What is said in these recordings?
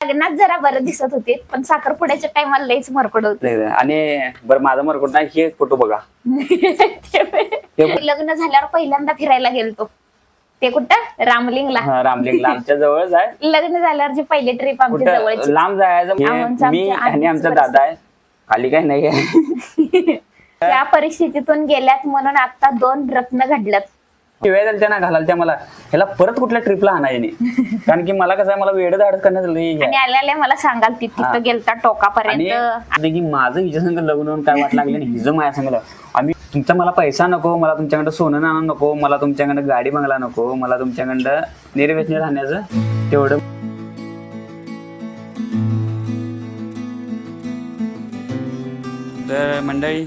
लग्नात जरा बरं दिसत होते पण साखरपुड्याच्या टायमाला लईच मरकड होते. आणि बरं माझा मरकड नाही, हे फोटो बघा. लग्न झाल्यावर पहिल्यांदा फिरायला गेलतो ते कुठं रामलिंगला. रामलिंगला आमच्या जवळच आहे. लग्न झाल्यावरची पहिली ट्रिप आमच्या जवळची. लांब जायचं मी आणि आमचा दादा आहे, खाली काही नाही आहे. त्या परिस्थितीतून गेल्यात म्हणून आता 2 रत्न घडल्यात. वेळ द्याल त्यांना घालाल त्या मला ह्याला परत कुठल्या ट्रिपला आणाय नाही, कारण की मला कसं आहे, मला वेळ धाडस करण्यात आणि आल्याला मला सांगाल तिथं गेलता टोकापर्यंत. की माझं हिच्या संग लग्न होऊन काय वाट लागली, हिचं माझ्या संग आम्ही तुमचा मला पैसा नको, मला तुमच्याकडं सोनं नाणं नको, मला तुमच्याकडं गाडी बंगला नको, मला तुमच्याकडं निर्व्यसनी राहण्याचं तेवढं. तर मंडळी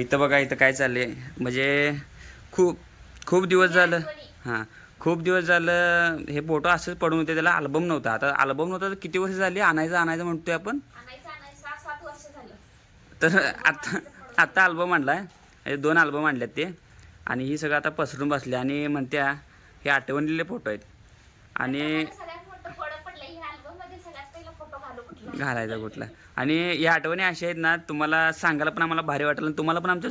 इथं बघा, इथं काय चाललंय म्हणजे खूप दिवस झालं. खूप दिवस झालं हे फोटो असंच पडून होते, त्याला अल्बम नव्हता. आता अल्बम नव्हता तर किती वर्ष झाली आणायचं म्हणतोय आपण. 6-7 वर्ष झालं. तर आता अल्बम आणलाय, 2 अल्बम आणल्यात ते, आणि ही सगळं आता पसरून बसले आणि म्हणत्या हे आठवणीले फोटो आहेत आणि घालायचा कुठला. आणि या आठवणी अशा आहेत ना, तुम्हाला सांगायला पण आम्हाला भारी वाटेल, तुम्हाला पण आमच्या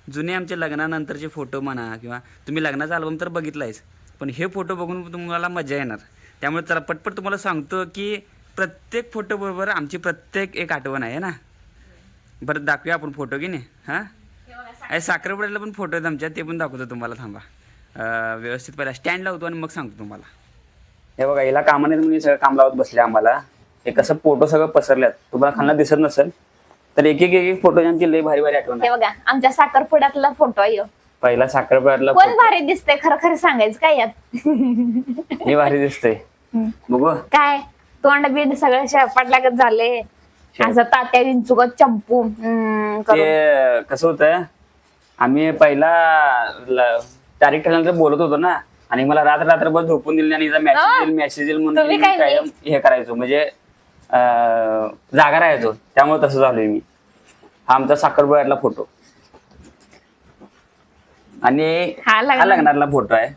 जुन्या आमच्या लग्नानंतरचे फोटो म्हणा, किंवा तुम्ही लग्नाचा अल्बम तर बघितलायच, पण हे फोटो बघून तुम्हाला मजा येणार. त्यामुळे चला पटपट तुम्हाला सांगतो की प्रत्येक फोटो बरोबर आमची प्रत्येक एक आठवण आहे ना. बरं दाखवूया आपण फोटो की नाही. हां साखरपुड्याला पण फोटो आहेत आमच्या, ते पण दाखवतो तुम्हाला. थांबा व्यवस्थित पहिला स्टँड लावतो आणि मग सांगतो तुम्हाला. हे बघा, हिला कामाने तुम्ही सगळं काम लावत बसले आम्हाला. हे कसं फोटो सगळं पसरल्यात, तुम्हाला खालना दिसत नसेल तर एक फोटो आमची लई भारी आठवण. हे बघा आमच्या साखरपुड्यातला फोटो आहे. पहिला साखरपुड्यातला कोण भारी दिसतंय खरं सांगायचं काय यात. हे भारी दिसतंय बघू. काय तोंड बिंड सगळं शेपाट लागत झाले, असं तात्या विंचुकत चंपू. ते कसं होतं, आम्ही पहिला तारीख ठरल्यानंतर बोलत होतो ना, आणि मला रात्रभर झोपून दिली आणि मेसेज येईल म्हणून काय हे करायचो, म्हणजे जागा राहायचो. त्यामुळे तसं झालोय मी. हा आमचा साखरपुड्यातला फोटो आणि हा लग्नातला फोटो आहे.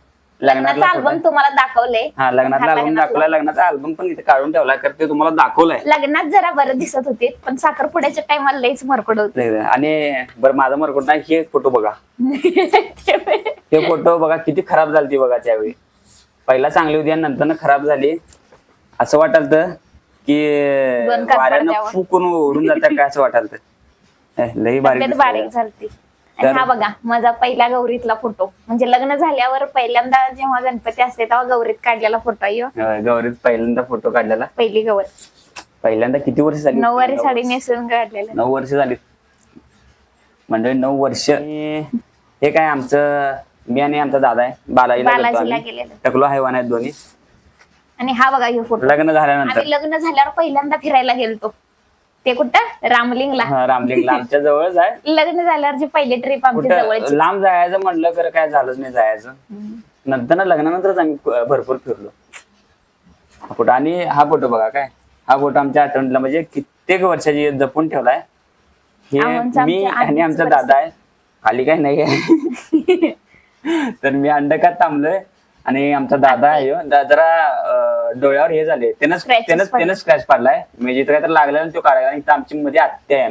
लग्नाचा अल्बम तुम्हाला दाखवलंय. हा लग्नातला अल्बम दाखवलाय, लग्नाचा अल्बम पण इथे काढून ठेवलाय, तर ते तुम्हाला दाखवलाय. लग्नात जरा बरं दिसत होते पण साखरपुड्याच्या टायमाला लईच मरकड होते. आणि बरं माझा मरकड नाही, हे फोटो बघा. हे फोटो बघा किती खराब झाली बघा. त्यावेळी पहिला चांगली होती आणि नंतर खराब झाली. असं वाटाल तर की वाऱ्यानं फुकून उडून जातात काय, असं वाटाल तर लई बारीक झालती. आणि हा बघा माझा पहिला गौरीतला फोटो, म्हणजे लग्न झाल्यावर पहिल्यांदा जेव्हा गणपती असते तेव्हा गौरीत काढलेला फोटो आहे. गौरीत पहिल्यांदा फोटो काढलेला, पहिली गौर. पहिल्यांदा किती वर्ष झाली? 9 वारी साडी नेसून काढलेलं. 9 वर्ष झाली म्हणजे 9 वर्ष. हे काय आमचं, मी आणि आमचा दादा आहे बालाजीला गेलेलो. टकलो हैवान आहेत दोन्ही. आणि हा बघा हे फोटो लग्न झाल्यावर पहिल्यांदा फिरायला गेलतो ते कुठं रामलिंगला. रामलिंगला आमच्या जवळच आहे. लग्न झाल्यावरची पहिली ट्रिप आमच्या जवळची. लांब जायचं म्हटलं तर काय झालंच नाही जायचं. नंतर लग्नानंतरच आम्ही भरपूर फिरलो फोटो. आणि हा फोटो बघा, काय हा फोटो आमच्या आठवणीला म्हणजे कित्येक वर्षाची जपून ठेवलाय. हे मी आणि आमचा दादा आहे, खाली काही नाही आहे. तर मी अंडकात थांबलोय आणि आमचा दादा आहे जरा डोळ्यावर हे झाले, त्यानं स्क्रॅच पाडलाय. म्हणजे जिथं काय तर लागलं तो काढायला. इथं आमची मध्ये आत्या आहे,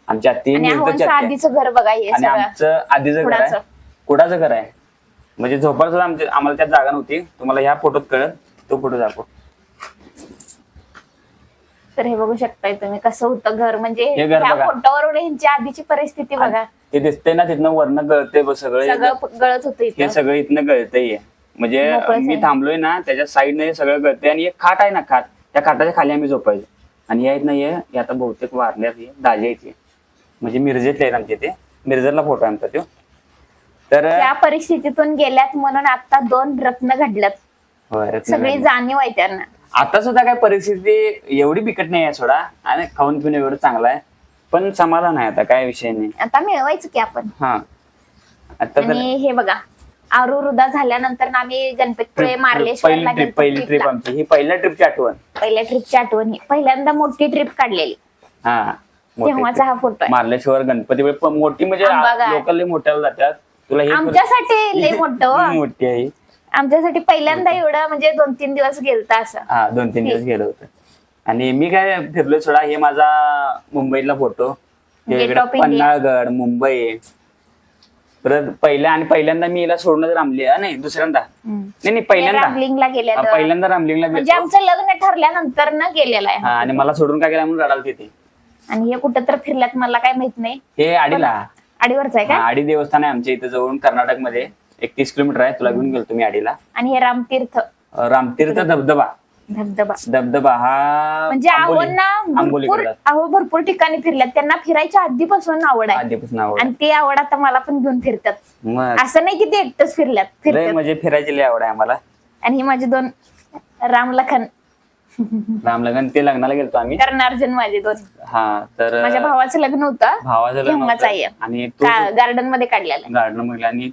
आमची आत्ती. आणि आधीचं घर बघा, आणि आमचं आधीचं घर आहे, कुडाचं घर आहे. म्हणजे झोपायला सुद्धा आम्हाला त्यात जागा नव्हती. तुम्हाला ह्या फोटोत कळत, तो फोटो दाखव. तर हे बघू शकताय तुम्ही कसं होतं घर. म्हणजे ह्या फोटोवर यांची आधीची परिस्थिती बघा. ते दिसतंय ना, तिथनं वरनं गळतंय सगळं गळत होतं. हे सगळं इथनं गळतंय. म्हणजे मी थांबलोय ना त्याच्या साईडने सगळं गळतंय. आणि एक खाट आहे ना, खाट, त्या खाटाच्या खाली आम्ही झोपायचो. आणि या नाही हे आता बहुतेक वारल्यात, हे दाजे आहेत, म्हणजे मिरजेतले आहेत आमचे. ते मिरजेतला फोटो आहे आमचा तो. तर त्या परिस्थितीतून गेल्यात म्हणून आता 2 रत्न घडल्यात. सगळी जाणीव आहे त्यांना. आता सुद्धा काय परिस्थिती एवढी बिकट नाही आहे सोडा, आणि खाऊन पिऊन एवढं चांगलं आहे, पण समाधान आहे. आता काय विषय नाही, आता मिळवायचं की आपण. हा आता हे बघा आरुरुदा झाल्यानंतर आम्ही गणपतीपुळे मार्लेश्वरला पहिली ट्रिप आमची. ही पहिल्या ट्रिपची आठवण. ही पहिल्यांदा मोठी ट्रिप काढलेली. हा तेव्हाचा हा फोटो आहे. मार्लेश्वर गणपतीपुळे मोठी, म्हणजे लोकल मोठ्याला जातात. तुला हे आमच्यासाठी लय मोठं मोठी आहे. आमच्यासाठी पहिल्यांदा एवढं म्हणजे 2-3 दिवस गेलता असं. हा 2-3 दिवस गेलो होतो. आणि मी काय फिरलोय सोडा. हे माझा मुंबईतला photo, Gate of India. Panhalgad, Mumbai. परत पहिल्यांदा मी हिला सोडून रामली नाही दुसऱ्यांदा नाही पहिल्यांदा रामलिंगला गेल्या पहिल्यांदा रामलिंगला म्हणजे गेलो. आमचं लग्न ठरल्यानंतर न गेलेला आहे. आणि मला सोडून काय गेला म्हणून रडाल तिथे. आणि हे कुठं तर फिरल्यात मला काय माहित नाही. हे आडीला आडीवरच आहे का? आडी देवस्थान आहे आमच्या इथे जवळ कर्नाटक मध्ये. 31 किलोमीटर आहे. तुला घेऊन गेलो मी आडीला. आणि हे रामतीर्थ रामतीर्थ धबधबा हा म्हणजे आंबोलीकडे भरपूर ठिकाणी फिरल्यात. त्यांना फिरायच्या आधीपासून आवड आहे. आधीपासून आवड. आणि ती आवड आता मला पण घेऊन फिरतात. मग असं नाही की ते एकटंच फिरल्यात म्हणजे फिरायची लय आवड आहे आम्हाला. आणि ही माझी 2 रामलगन ते लग्नाला गेलतो आम्ही. कर्णार्जुन माझे 2. हा तर माझ्या भावाचं लग्न होतं. भावाचं लग्न तेव्हाच होतं. आहे. आणि तो गार्डन मध्ये काढलेला गार्डन मध्ये. आणि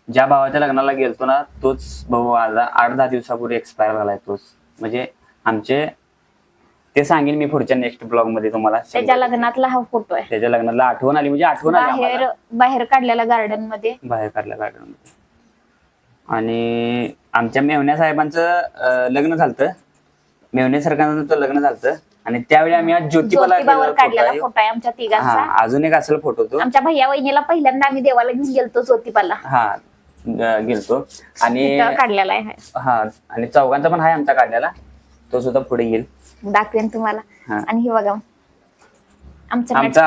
ज्या भावाच्या लग्नाला गेलतो ना तोच भाऊ आज 8-10 दिवसापूर्वी एक्सपायर झालाय. तोच म्हणजे आमचे ते सांगेन मी पुढच्या नेक्स्ट ब्लॉग मध्ये तुम्हाला. त्याच्या लग्नातला हा फोटो आहे. त्याच्या लग्नाला आठवण आली म्हणजे आठवण आली बाहेर काढलेला गार्डन मध्ये. बाहेर काढल्या गार्डन मध्ये. आणि आमच्या मेवण्या साहेबांचं लग्न झालं. मेवणे सरकारचं लग्न झालं. आणि त्यावेळी आम्ही आज ज्योतिबावर काढलेला फोटो आहे आमच्या तिघांचा. अजून एक असेल फोटो तो. आमच्या भैया वहिनीला पहिल्यांदा आम्ही देवाला घेऊन गेलतो ज्योतिबाला. हा गेलतो. आणि काढलेला आहे. हा आणि चौघांचा पण आहे आमचा काढलेला. तो सुद्धा पुढे येईल दाखवेन तुम्हाला. आणि हे बघा आमचा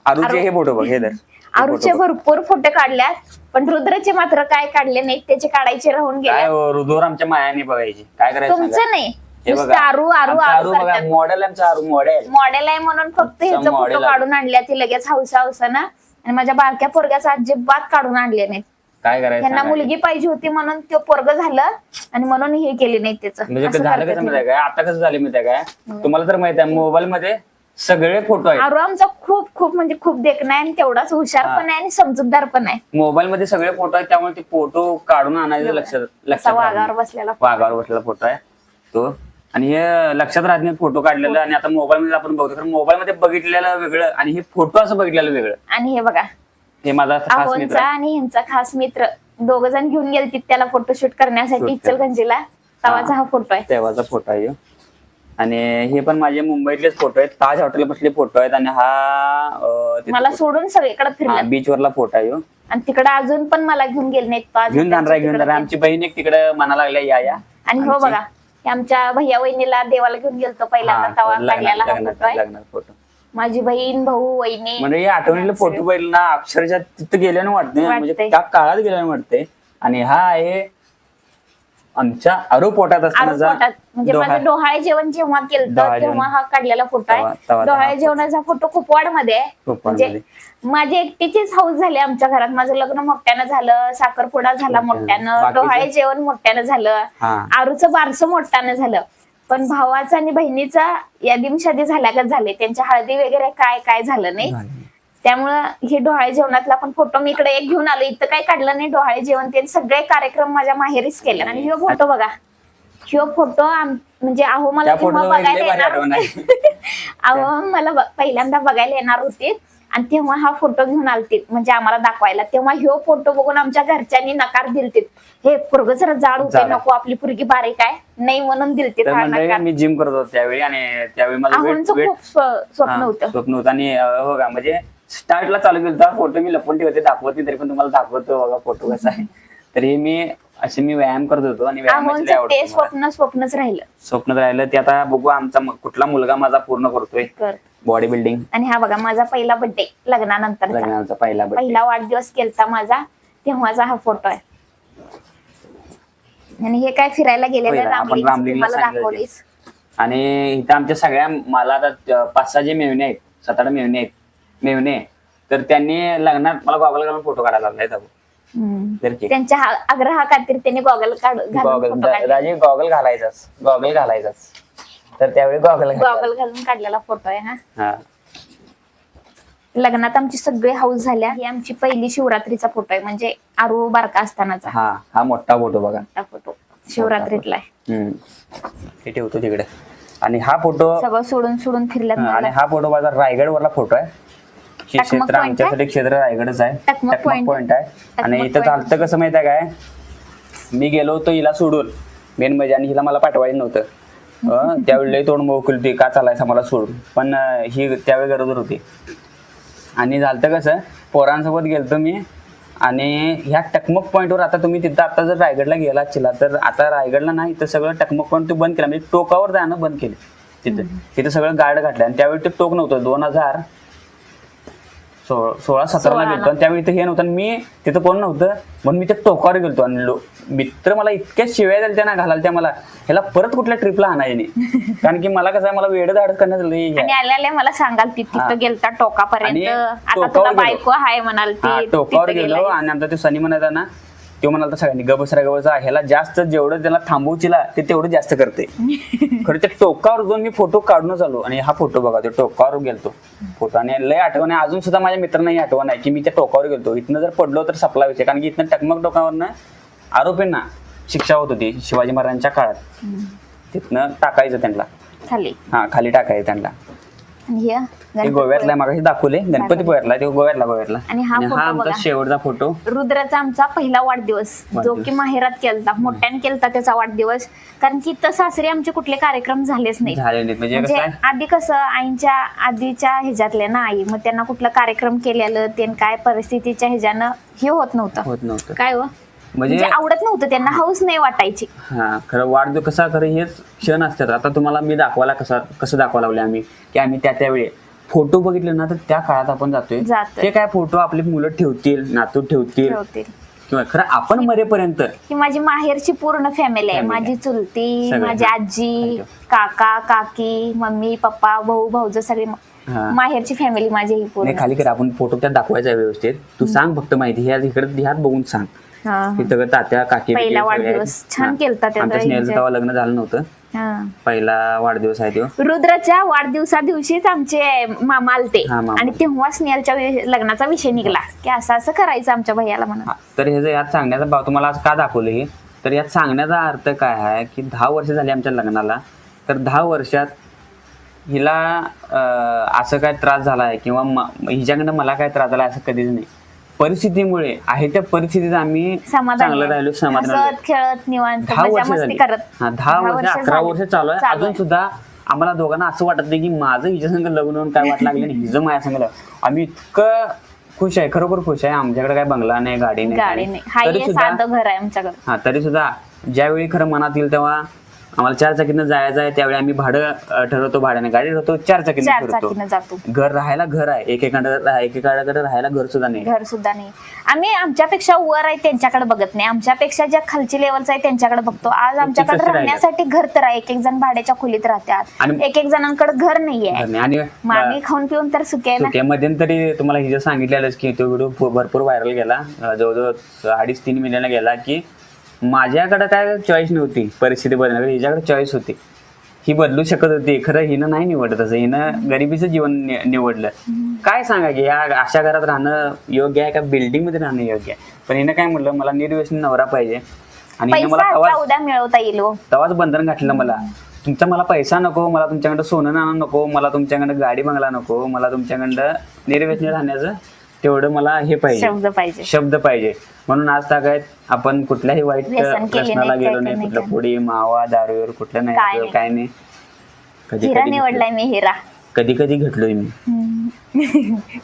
आरूचे हे फोटो बघ. हे तर आरूचे भरपूर फोटो काढल्यात. पण रुद्रचे मात्र काय काढले नाहीत. त्याचे काढायचे राहून गेले. रुद्र आमच्या मायाने बघायची. काय करायचं तुमचं नाही. आरू मॉडेल मॉडेल आहे म्हणून फक्त ह्याचं फोटो काढून आणल्या. ती लगेच हौसा ना. आणि माझ्या बारक्या पोरग्याचा अजिबात काढून आणले नाहीत. काय करायचं. त्यांना मुलगी पाहिजे होती म्हणून ते पोरग झालं. आणि म्हणून हे केले नाही त्याचं. म्हणजे झालं कसं माहिती काय. आता कसं झालं माहिती काय. तुम्हाला तर माहिती आहे मोबाईल मध्ये सगळे फोटो आहेत. आरू आमचा खूप म्हणजे खूप देखणा आहे. आणि तेवढाच हुशार पण आहे आणि समजूतदार पण आहे. मोबाईल मध्ये सगळे फोटो आहेत. त्यामुळे ते फोटो काढून आणायचं लक्षात वाघावर बसलेला फोटो आहे तो. आणि हे लक्षात राहत नाही फोटो काढलेलं. आणि आता मोबाईल मध्ये आपण बघतो मोबाईल मध्ये बघितलेलं वेगळं आणि हे फोटो असं बघितलेलं वेगळं. आणि हे बघा हे माझा खास मित्र आणि ह्यांचा खास मित्र 2 जण घेऊन गेले त्याला फोटोशूट करण्यासाठी इचलकरंजीला. तेव्हाचा हा फोटो आहे. तेव्हाचा फोटो आहे. आणि हे पण माझे मुंबईतलेच फोटो आहेत. ताज हॉटेल बसले फोटो आहेत. आणि हा मला सोडून सगळीकडे फिरला. बीच वरला फोटो आहे. आणि तिकडे अजून पण मला घेऊन गेले नाहीत. घेऊन जाणार. आमची बहीण एक तिकडे म्हणा लागल्या या. आणि हो बघा आमच्या भैया वहिनीला देवाला घेऊन गेलतो पहिल्यांदा. तवा काढलेला फोटो. माझी बहीण भाऊ वहिनी म्हणजे या आठवणीला फोटो पाहिलं ना अक्षरशः तिथं गेल्याने वाटते. म्हणजे त्या काळात गेल्याने वाटते. आणि हा आहे आमच्या आरू पोटात असताना. म्हणजे माझं डोहाळे जेवण जेव्हा केलं तेव्हा हा काढलेला फोटो आहे. डोहाळे जेवणाचा फोटो कुपवाड मध्ये आहे. म्हणजे माझी एकटीचीच हौस झाली आमच्या घरात. माझं लग्न मोठ्यानं झालं. साखरपुडा झाला मोठ्यानं. डोहाळे जेवण मोठ्यानं झालं. आरूचं बारसं मोठ्यानं झालं. पण भावाचा आणि बहिणीचा यादी शादी झाल्यागत झाले. त्यांच्या हळदी वगैरे काय झालं नाही. त्यामुळं हे डोहाळे जेवणातला पण फोटो मी इकडे एक घेऊन आलो. इथं काही काढलं नाही. डोहाळे जेवण ते सगळे कार्यक्रम माझ्या माहेरीच केले. आणि ह्यो फोटो बघा. ह्यो फोटो म्हणजे अहो मला जेव्हा बघायला येणार अहो मला पहिल्यांदा बघायला येणार होते. आणि तेव्हा हा फोटो घेऊन आलते म्हणजे आम्हाला दाखवायला. तेव्हा ह्यो फोटो बघून आमच्या घरच्यांनी नकार दिलते. हे पोरग जरा जाड होते नको आपली पोरगी बारीक आहे नाही म्हणून दिलते. मी जिम करत होतो त्यावेळी. आणि त्यावेळी माझं खूप स्वप्न होतं. आणि हो का म्हणजे स्टार्टला चालू केलं फोटो मी लपवून ठेवते दाखवत नाही. तरी पण तुम्हाला दाखवतो बघा फोटो कसा आहे. तरी मी व्यायाम करत होतो. आणि ते स्वप्नच राहिलं. ते आता बघू आमचा कुठला मुलगा माझा पूर्ण करतोय बॉडी बिल्डिंग. आणि हा बघा माझा पहिला बर्थडे लग्नानंतर पहिला वाढदिवस केलता माझा तेव्हाचा हा फोटो आहे. आणि हे काय फिरायला गेलेलं रामलिंगला. आणि इथं आमच्या सगळ्या मला आता 5-6 जे मेवणे आहेत 7-8 मेवणे तर त्यांनी लग्नात मला गॉगल घालून फोटो काढायला लागलाय. त्यांच्या आग्रहा खातीर त्यांनी गॉगल गॉगल घालायचाच. तर त्यावेळी गॉगल घालून काढलेला फोटो आहे हा. लग्नात आमची सगळे हाऊस झाल्या. ही आमची पहिली शिवरात्रीचा फोटो आहे म्हणजे आरू बारका असतानाचा. हा मोठा फोटो बघा. फोटो शिवरात्रीतला आहे. हे ठेवतो तिकडे. आणि हा फोटो सगळं सोडून फिरल्यात. आणि हा फोटो माझा रायगड वरला फोटो आहे. क्षेत्र आमच्यासाठी क्षेत्र रायगडच आहे. टकमक पॉइंट आहे. आणि इथं चालतं कसं माहित आहे काय मी गेलो होतो हिला सोडून मेन म्हणजे, आणि हिला मला पाठवायचं नव्हतं. त्यावेळी लई तोंड मोकळी होती, का चालायचं मला सोडून, पण ही त्यावेळी गरज होती. आणि झालं कसं, पोरांसोबत गेलतो मी, आणि ह्या टकमक पॉईंटवर आता तुम्ही तिथं आता जर रायगडला गेला चिला तर आता रायगडला नाही तर सगळं टकमक पॉईंट तू बंद केला, म्हणजे टोकावर जाणं बंद केले. तिथं सगळं गार्ड घातलं, आणि त्यावेळी ते टोक नव्हतं. 2016-17 गेलतो, आणि त्यावेळी हे नव्हतं, मी तिथं कोण नव्हतं म्हणून मी त्या टोकावर गेलतो. आणि मित्र मला इतक्या शिव्या द्याल त्या घालाल त्या मला, ह्याला परत कुठल्या ट्रिपला आणाय नाही. कारण की मला कसं आहे, मला वेळ धाडस करण्यात आणि आल्या मला सांगाल तिथं गेलता टोकापर्यंत, आता तुला बायको हाय म्हणाल टोकावर गेलो. आणि आमचा तो सनी म्हणायचा ना, तो म्हणाल तर सगळ्यांनी गबसरा ह्याला जास्त जेवढं त्याला थांबवशीला ते तेवढं जास्त करते. खरं त्या टोकावर जाऊन मी फोटो काढूनच आलो. आणि हा फोटो बघा, तो टोकावर गेलतो फोटो, आणि लय आठवण आहे अजून सुद्धा. माझ्या मित्रांनाही आठवण आहे की मी त्या टोकावर गेलतो. इथनं जर पडलो तर सपला विषय, कारण की इथनं टकमक टोकावरनं आरोपींना शिक्षा होत होती शिवाजी महाराजांच्या काळात. तिथनं टाकायचं त्यांना खाली, खाली टाकायचं त्यांना. गोव्यातला मागाशी दाखवले, गणपतीपुळ्यातला, ते गोव्यातला. आणि हा आमचा शेवटचा फोटो, रुद्राचा आमचा पहिला वाढदिवस, जो की माहेरात केलता, मोठ्याने केलता त्याचा वाढदिवस. कारण की तसं सासरी आमचे कुठले कार्यक्रम झालेच नाही. म्हणजे आधी कसं आईच्या आधीच्या ह्याच्यातले ना आई, मग त्यांना कुठलं कार्यक्रम केलेलं ते काय परिस्थितीच्या ह्याच्यानं हे होत नव्हतं. काय हो म्हणजे आवडत नव्हतं त्यांना, हाऊस नाही वाटायची. खरं वाढदिवस कसा, खरं हेच क्षण असतात. आता तुम्हाला मी दाखवायला कसं दाखवा लावले आम्ही, की आम्ही त्यावेळी फोटो बघितले ना, तर त्या काळात आपण जातोय. ते काय फोटो आपली मुलं ठेवतील, नातू ठेवतील, किंवा खरं आपण मरेपर्यंत. की माझी माहेरची पूर्ण फॅमिली आहे, माझी चुलती, माझी आजी, काका काकी, मम्मी पप्पा, भाऊ भाऊज, सगळी माहेरची फॅमिली माझी ही पूर्ण. खाली कर, आपण फोटो त्यात दाखवायचा व्यवस्थित. तू सांग फक्त माहिती, इकडे ह्यात बघून सांग. तात्या काकी पहिला वाढदिवस छान केलता. तेव्हा लग्न झालं नव्हतं, पहिला वाढदिवस आहे तो. रुद्राच्या वाढदिवसा दिवशीच आमचे मामा आलते, आणि तेव्हा स्नेहलच्या लग्नाचा विषय निघाला की असं करायचं आमच्या भैयाला म्हणून. तर हे यात सांगण्याचा भाव तुम्हाला आज का दाखवलं हे, तर यात सांगण्याचा अर्थ काय आहे की 10 वर्ष झाली आमच्या लग्नाला, तर 10 वर्षात हिला असं काय त्रास झालाय किंवा हिच्याकडनं मला काय त्रास झाला असं कधीच नाही. परिस्थितीमुळे आहे त्या परिस्थितीत आम्ही चांगलं राहिलो, समाधान खेळत निवांत 10 वर्ष झाली. 10 वर्ष 11 वर्ष चालू आहे. अजून सुद्धा आम्हाला दोघांना असं वाटत नाही की माझं हिच्या संग लग्न होऊन काय वाट लागले नाही, हिचं माझ्या संग. आम्ही इतकं खुश आहे, खरोखर खुश आहे. आमच्याकडे काय बंगला नाही, गाडी नाही, तरी सुद्धा ज्यावेळी खरं मनात येईल तेव्हा आम्हाला 4 चाकीनं जायचं आहे, त्यावेळी आम्ही भाडं ठरवतो, भाड्याने गाडी ठरवतो, 4 चाकीनं जातो. घर राहायला घर आहे, एकेकाकडे राहायला घर सुद्धा नाही. आम्ही आमच्यापेक्षा वर आहे त्यांच्याकडे बघत नाही, आमच्यापेक्षा ज्या खालची लेवलचा आहे त्यांच्याकडे बघतो. आज आमच्याकडे राहण्यासाठी घर तर आहे, एक जण भाड्याच्या खोलीत राहतात, एक जणांकडे घर नाहीये, आणि आम्ही खाऊन पिऊन तर सुखी आहे ना. मध्यंतरी तुम्हाला हिचं सांगितलेलंच की तो व्हिडिओ भरपूर व्हायरल गेला, जवळजवळ 2.5-3 मिलियन गेला, की माझ्याकडे काय चॉईस नव्हती परिस्थिती बदलण्याकडे, हिच्याकडे चॉईस होती, ही बदलू शकत होती. खरं हिनं नाही निवडलं तसं, हिनं गरिबीचं जीवन निवडलं. काय सांगा की या अशा घरात राहणं योग्य आहे का, बिल्डिंग मध्ये राहणं योग्य आहे. पण हिनं काय म्हटलं, मला निर्व्यसनी नवरा पाहिजे, आणि हिनं मला तवाच बंधन घातलं. मला पैसा नको, मला तुमच्याकडं सोनं नाणं नको, मला तुमच्याकडं गाडी बंगला नको, मला तुमच्याकडं निर्व्यसनी राहण्याचं तेवढं मला हे पाहिजे, शब्द पाहिजे. म्हणून आज तागायत आपण कुठल्याही वाईट प्रश्नाला गेलो नाही, कुठलं पुडी मावा दारूवर कुठलं नाही, काय नाही. कधी निवडलाय मी हिरा, कधी घटलोय मी,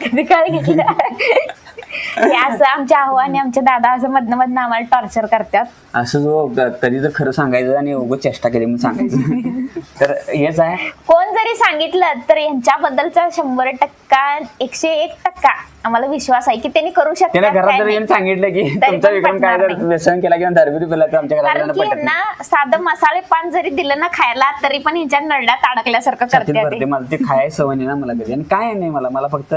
कधी काय घेतलं. असं आमच्या आव्हाने आमचे दादा असं मधनं आम्हाला टॉर्चर करतात. असं जो कधी तर खरं सांगायचं आणि उगाच चेष्टा केली म्हणून सांगायचं. तर हेच आहे, कोण जरी सांगितलं तर यांच्याबद्दलचा 100% 101% आम्हाला विश्वास आहे की त्यांनी करू शकतात. घरात जर येऊन सांगितलं की तुमचा विक्रम काय जर व्यसन केला किंवा दारू पिला तर आमच्या घरात साधं मसाले पान जरी दिलं ना खायला तरी पण ह्यांच्या नरड्यात अडकल्यासारखं करते. मला ते खायची सवय नाही ना मला कधी, आणि काय नाही मला फक्त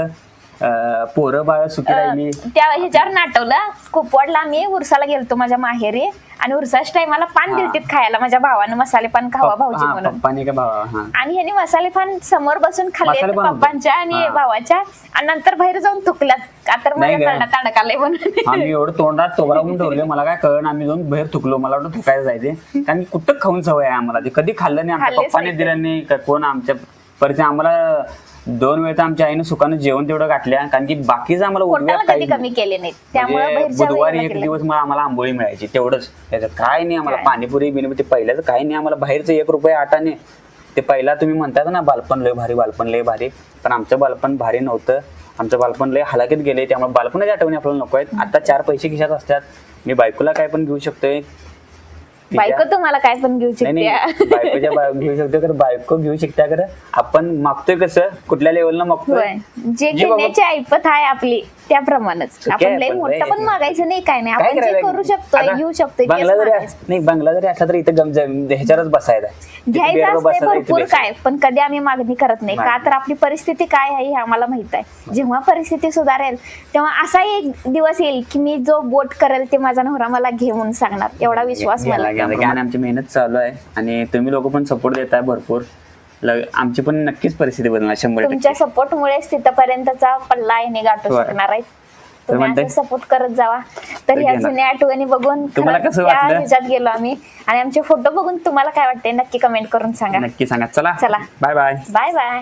पोरं बाळ सुखी राहिली. त्या ह्याच्यावर नाटवलं, कुपवाडला आम्ही उरसाला गेलतो माझ्या माहेरी, आणि उरसाच्या टायमाला पान दिलतीत खायला माझ्या भावानं, मसाले पान खावा भाऊजी म्हणून. आणि ह्यानी मसाले पान समोर बसून खाल्ले पप्पांच्या आणि भावाच्या, आणि नंतर बाहेर जाऊन थुकल्यात आता नरड्यात अडकाले म्हणून. आम्ही एवढं तोंडात तोबरावून ठेवले, मला काय कळण, आम्ही जाऊन बाहेर थुकलो. मला वाटतं थुकायला जायचे, कारण कुठं खाऊन सवय आहे आम्हाला, ते कधी खाल्लं नाही, आमच्या पप्पाने दिलं नाही, कोण आमच्या परिचय आम्हाला 2 वेळ तर आमच्या आईनं सुखानं जेवण तेवढं घातल्या, कारण की बाकीचं आम्हाला उरव्यात पोटाला कधी काही कमी केले नाहीत, त्यामुळे म्हणजे बाहेरच्या बुधवारी वेळेला एक केलं. दिवस मला आम्हाला आंबोळी मिळायची तेवढंच, त्याच्यात काय नाही आम्हाला. पाणीपुरी बिनीपुरी पहिल्याचं काही नाही आम्हाला, बाहेरचं 1 रुपये आटाने. ते पहिला तुम्ही म्हणतात ना बालपण लय भारी, बालपण लय भारी, पण आमचं बालपण भारी नव्हतं. आमचं बालपण लय हलाखीत गेले, त्यामुळे बालपणाची आठवणी आपल्याला नको आहेत. आता 4 पैसे खिशात असतात, मी बायकोला काय पण घेऊ शकतोय. बायको तुम्हाला काय पण घेऊ नाही शकते. बायकोच्या घेऊ शकतो, तर बायको घेऊ शकता. खरं आपण मागतोय कसं, कुठल्या लेवलला मागतोय, जे जे बाबा- घेण्याची ऐपत आहे आपली त्याप्रमाणेच. ठीक आपण आहे, लय पण मोठं लय- पण मागायचं नाही, काय नाही. काय आपण जे करायचं? करू शकतोय, आता घेऊ शकतोय तेच बंगला जरी मागायचं. नाही, बंगला जरी असला तरी इथं ह्याच्यावरच बसायला, घ्यायचं असते भरपूर काय, पण कधी आम्ही मागणी करत नाही. का तर आपली परिस्थिती काय आहे हे आम्हाला माहित आहे. जेव्हा परिस्थिती सुधारेल तेव्हा असा एक दिवस येईल की मी जो बोट करेल ते माझा नवरा मला घेऊन सांगणार, एवढा विश्वास मला. आणि आमची मेहनत चालू आहे, आणि तुम्ही लोक पण सपोर्ट देताय भरपूर. आमची पण नक्कीच परिस्थिती बदलणार 100%. तुमच्या सपोर्टमुळेच तिथपर्यंतचा पल्ला येणे गाठू होय. शकणार आहे. तर तुम्ही म्हणताय? असं सपोर्ट करत जावा. तर ह्या घेणार. जुन्या आठवणी बघून तुम्हाला खरंच कसं त्या वाटलं? ह्याच्यात गेलो आम्ही, आणि आमचे फोटो बघून तुम्हाला काय वाटते नक्की कमेंट करून सांगा. नक्की सांगा. चला चला. Bye bye. Bye bye.